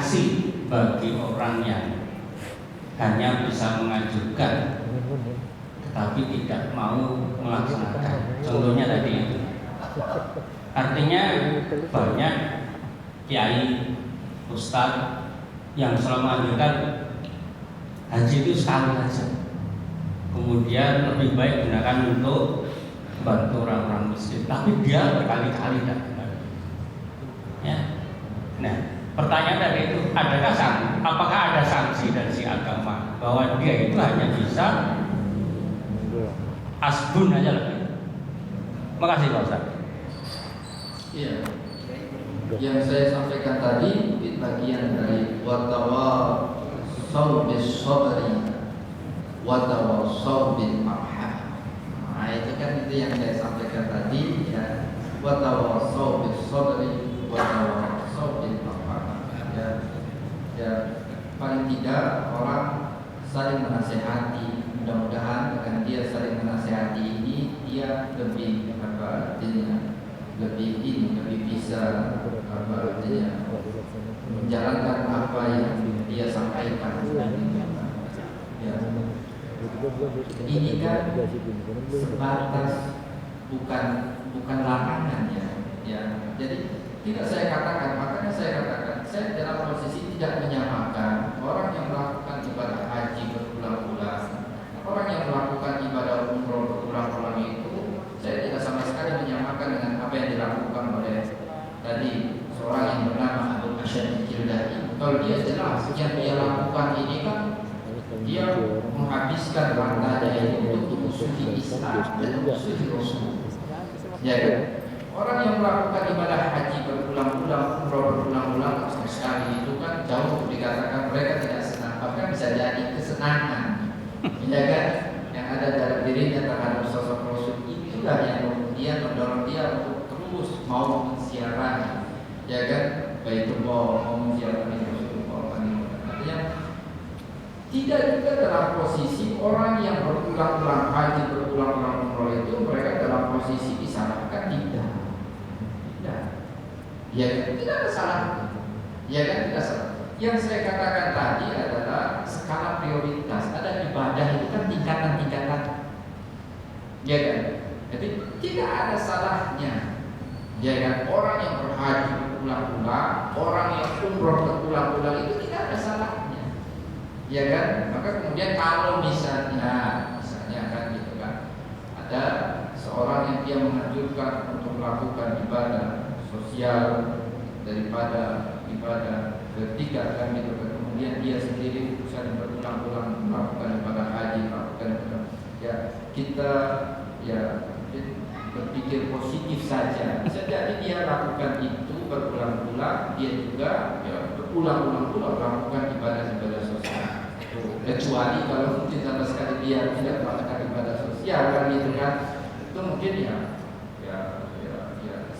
sanksi bagi orang yang hanya bisa mengajukan tetapi tidak mau melaksanakan. Contohnya tadi itu. Artinya banyak kiai, ustadz yang selalu mengajukan haji itu sekali saja. Kemudian lebih baik gunakan untuk bantu orang-orang miskin. Tapi dia berkali-kali tidak benar. Ya. Nah, pertanyaan tadi itu, apakah ada sanksi dari si agama bahwa dia itu hanya bisa asbun aja lebih? Makasih Pak Ustaz. Iya. Yang saya sampaikan tadi bagian dari watawassaw bis sabri watawassaw bil marham. Nah, itu yang saya sampaikan tadi ya. Watawassaw bis sabri watawassaw bil marham. Ya, paling tidak orang saling menasehati. Mudah-mudahan dengan dia saling menasehati ini dia lebih lebih bisa menjalankan apa yang dia sampaikan. Ya. Ini kan sebatas bukan larangan ya. Jadi tidak saya katakan, makanya saya katakan saya dalam posisi tidak menyamakan orang yang melakukan ibadah haji berulang-ulang, orang yang melakukan ibadah umroh berulang-ulang itu saya tidak sama sekali menyamakan dengan apa yang dilakukan oleh tadi seorang yang bernama Abu Asyad Al-Jildahi. Kalau dia jelas yang dia lakukan ini kan dia menghabiskan hartanya itu untuk musuhi Islam dan musuhi Rasul. Ya kan? Orang yang melakukan ibadah haji berulang-ulang, umroh berulang-ulang sekali itu kan jauh dikatakan mereka tidak senang, bahkan bisa jadi kesenangan. Ya kan? Yang ada dalam dirinya terhadap sosok Rasul itulah yang kemudian mendorong dia untuk terus mau mensiarani, ya kan? Baitullah, mau mensiarani Rasulullah. Artinya tidak juga dalam posisi orang yang berulang-ulang haji berulang-ulang umroh itu mereka dalam posisi disalahkan, tidak. Ya kan? Tidak ada salah. Ya kan? Tidak salah. Yang saya katakan tadi adalah skala prioritas. Ada ibadah itu kan tingkatan-tingkatan. Ya kan? Jadi tidak ada salahnya. Ya kan? Orang yang berhaji berulang-ulang, orang yang umroh berulang-ulang itu tidak ada salahnya. Ya kan? Maka kemudian kalau misalnya kan gitu kan, ada seorang yang dia menganjurkan untuk melakukan ibadah sosial daripada ibadah ketiga kan gitu kan, kemudian dia sendiri misalnya berulang-ulang melakukan ibadah haji, melakukan ibadah, ya kita ya berpikir positif saja. Bisa jadi dia lakukan itu berulang-ulang, dia juga ya berulang-ulang pula melakukan ibadah-ibadah sosial. Kecuali kalau mungkin sama sekali dia tidak melakukan ibadah sosial kan gitu kan, itu mungkin ya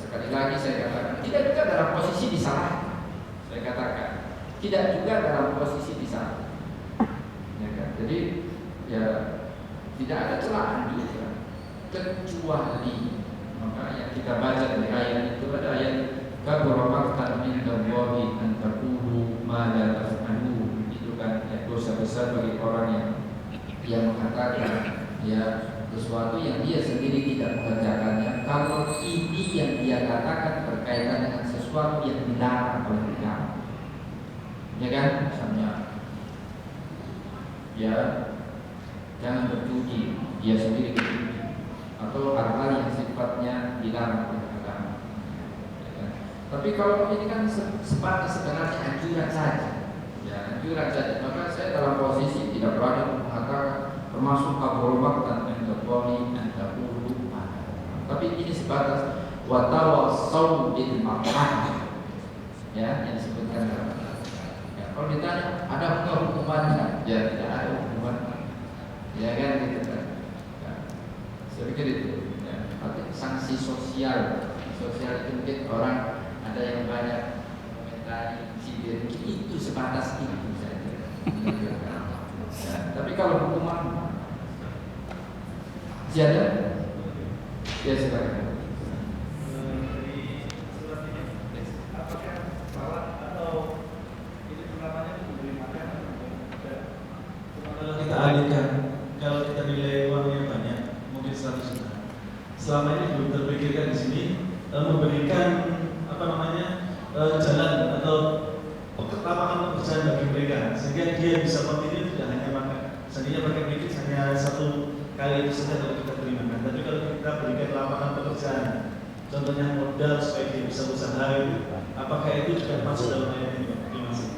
sekali lagi saya katakan tidak juga dalam posisi disalah. Saya katakan tidak juga dalam posisi disalah. Ya kan? Jadi ya tidak ada celaan juga, kecuali maka yang kita baca dari ayat itu ada ayat kabura maqtan indallahi an taqulu ma la taf'alun. Itu kan ya, dosa besar bagi orang yang mengatakan ya sesuatu yang dia sendiri tidak mengerjakannya, kalau ini yang dia katakan berkaitan dengan sesuatu yang dilarang oleh agama. Ya kan? Misalnya ya jangan berjudi, dia sendiri berjudi, atau hal-hal yang sifatnya dilarang oleh agama. Ya kan? Tapi kalau ini kan sebatas sebenarnya anjuran saja, ya anjuran saja, maka saya dalam posisi tidak berani mengatakan termasuk kabur dan endoponi endopulu. Tapi ini sebatas watawassaw bil marham, ya yang disebutkan dalam. Ya, kalau ditanya ada hukumannya, ya tidak ada hukuman, ya kan gitu kan. Ya, saya pikir itu. Ya, artinya sanksi sosial itu mungkin orang ada yang banyak komentari sibir itu sebatas itu saja. Ya, tapi kalau hukuman Siapa? Ya silakan. Apakah salah atau itu alihkan, kalau kita nilai uangnya banyak, mungkin 100 juta. Selama ini belum terpikirkan di sini memberikan jalan atau lapangan pekerjaan bagi mereka, sehingga dia bisa continue tidak hanya makan. Seandainya pakai medis hanya 1 kali itu saja kalau kita beri makan, tapi kalau kita berikan lapangan pekerjaan, contohnya modal supaya dia bisa usaha itu, apakah itu juga masuk dalam ayat ini, Pak? Terima kasih.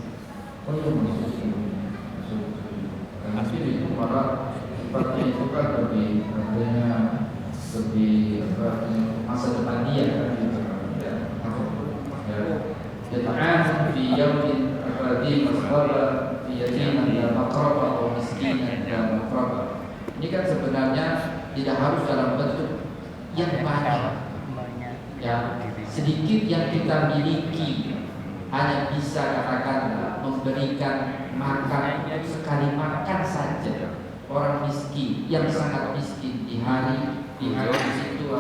Oh iya, masuk. Nanti itu malah seperti itu kan lebih artinya lebih masa depan dia kan gitu. Yata'an fi yawmin akadi masbaba fi yatiman dan makraba atau miskinan dan makraba. Ini kan sebenarnya tidak harus dalam bentuk yang banyak, ya sedikit yang kita miliki hanya bisa katakanlah memberikan makan sekali makan saja orang miskin yang sangat miskin di hari itu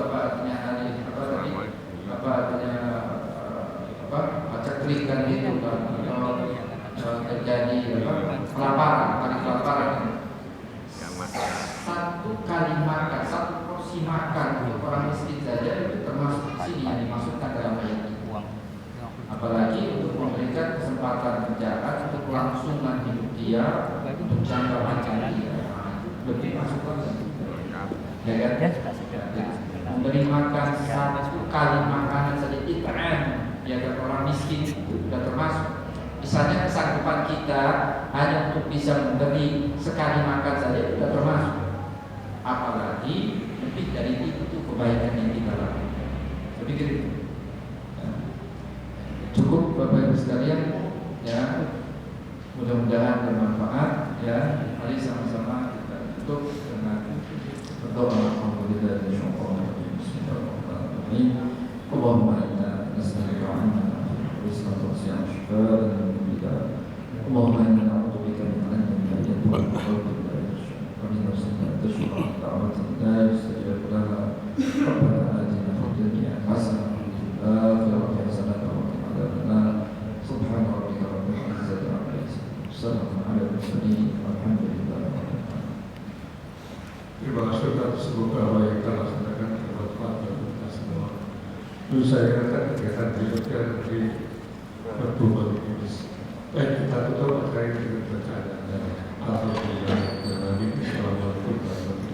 ceklikan itu kan atau terjadi kelaparan, hari kelaparan. 1 kali makan, 1 porsi makan untuk orang miskin saja itu termasuk di sini yang dimaksudkan dalam ayat ini. Apalagi untuk memberikan kesempatan pekerjaan untuk kelangsungan hidup dia, untuk jangka panjang dia, lebih masuk lagi. Ya kan? Memberi makan 1 kali makanan saja it'am, ya kan, orang miskin sudah termasuk. Misalnya kesanggupan kita hanya untuk bisa memberi sekali makan saja sudah termasuk. Apalagi lebih dari itu kebaikan yang kita lakukan. Saya pikir itu. Cukup Bapak Ibu sekalian, ya. Mudah-mudahan bermanfaat, ya. Mari sama-sama kita tutup dengan berdoa. Alhamdulillah, bismillahirrahmanirrahim. Allahumma inna nas'aluka 'ilman rizqan wasi'an shifaan min bid'ah. Allahumma inna na'udzubika min 'ilmin la yanfa'u wa qalbin la yakhsha wa min nafsin la tashqa' da'watan la yustajab laha. Rabbana atina fid dunya hasanah wa fil akhirati hasanah wa qina adzabannar. Subhana rabbika rabbil 'izzati 'amma yasifun. Wassalamu 'alal mursalin walhamdulillahi rabbil alamin. Terima kasih atas semoga apa yang kita laksanakan bermanfaat bagi kita semua. Terus saya katakan kegiatan berikutnya dari berbuat ini. Baik, kita tutup materi dengan bacaan. Alhamdulillah. Assalamualaikum warahmatullahi wabarakatuh.